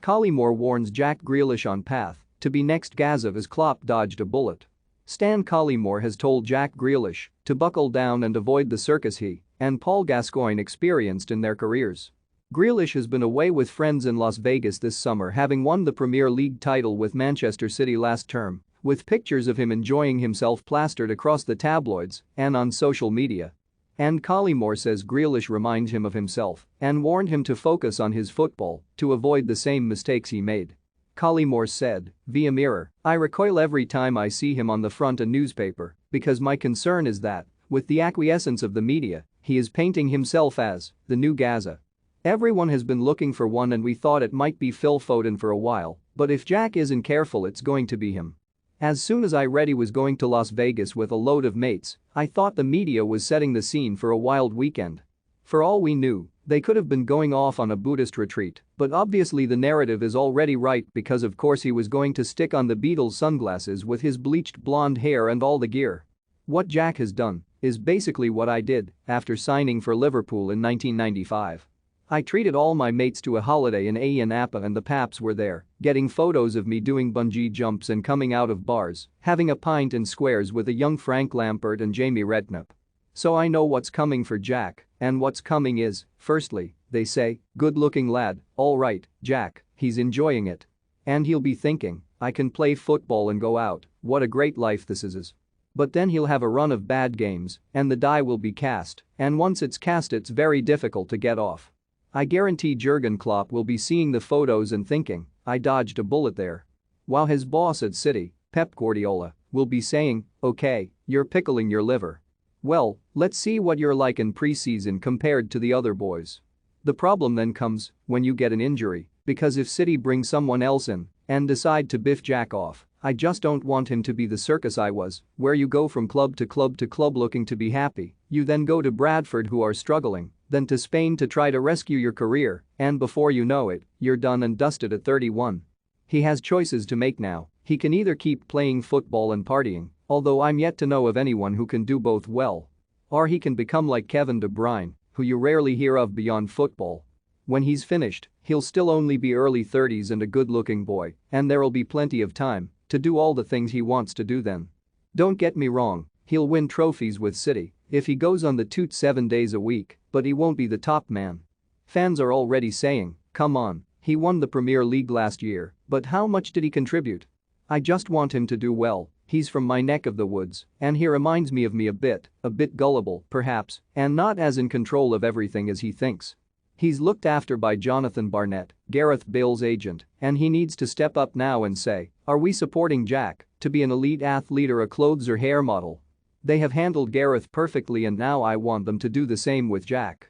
Collymore warns Jack Grealish on path to be next Gazza as Klopp dodged a bullet. Stan Collymore has told Jack Grealish to buckle down and avoid the circus he and Paul Gascoigne experienced in their careers. Grealish has been away with friends in Las Vegas this summer, having won the Premier League title with Manchester City last term, with pictures of him enjoying himself plastered across the tabloids and on social media. And Collymore says Grealish reminds him of himself and warned him to focus on his football to avoid the same mistakes he made. Collymore said, via Mirror, "I recoil every time I see him on the front of a newspaper because my concern is that, with the acquiescence of the media, he is painting himself as the new Gazza. Everyone has been looking for one and we thought it might be Phil Foden for a while, but if Jack isn't careful it's going to be him. As soon as I read he was going to Las Vegas with a load of mates, I thought the media was setting the scene for a wild weekend. For all we knew, they could have been going off on a Buddhist retreat, but obviously the narrative is already right because of course he was going to stick on the Beatles sunglasses with his bleached blonde hair and all the gear. What Jack has done is basically what I did after signing for Liverpool in 1995. I treated all my mates to a holiday in Ayia Napa and the Paps were there, getting photos of me doing bungee jumps and coming out of bars, having a pint in Squares with a young Frank Lampard and Jamie Redknapp. So I know what's coming for Jack, and what's coming is, firstly, they say, good-looking lad, all right, Jack, he's enjoying it. And he'll be thinking, I can play football and go out, what a great life this is. But then he'll have a run of bad games, and the die will be cast, and once it's cast it's very difficult to get off. I guarantee Jurgen Klopp will be seeing the photos and thinking, I dodged a bullet there. While his boss at City, Pep Guardiola, will be saying, okay, you're pickling your liver. Well, let's see what you're like in pre-season compared to the other boys. The problem then comes when you get an injury, because if City brings someone else in and decide to biff Jack off, I just don't want him to be the circus I was, where you go from club to club to club looking to be happy, you then go to Bradford who are struggling, then to Spain to try to rescue your career, and before you know it, you're done and dusted at 31. He has choices to make now, he can either keep playing football and partying, although I'm yet to know of anyone who can do both well. Or he can become like Kevin De Bruyne, who you rarely hear of beyond football. When he's finished, he'll still only be early 30s and a good-looking boy, and there'll be plenty of time to do all the things he wants to do then. Don't get me wrong, he'll win trophies with City if he goes on the toot 7 days a week, but he won't be the top man. Fans are already saying, come on, he won the Premier League last year, but how much did he contribute? I just want him to do well, he's from my neck of the woods, and he reminds me of me a bit gullible, perhaps, and not as in control of everything as he thinks. He's looked after by Jonathan Barnett, Gareth Bale's agent, and he needs to step up now and say, are we supporting Jack to be an elite athlete or a clothes or hair model? They have handled Gareth perfectly and now I want them to do the same with Jack.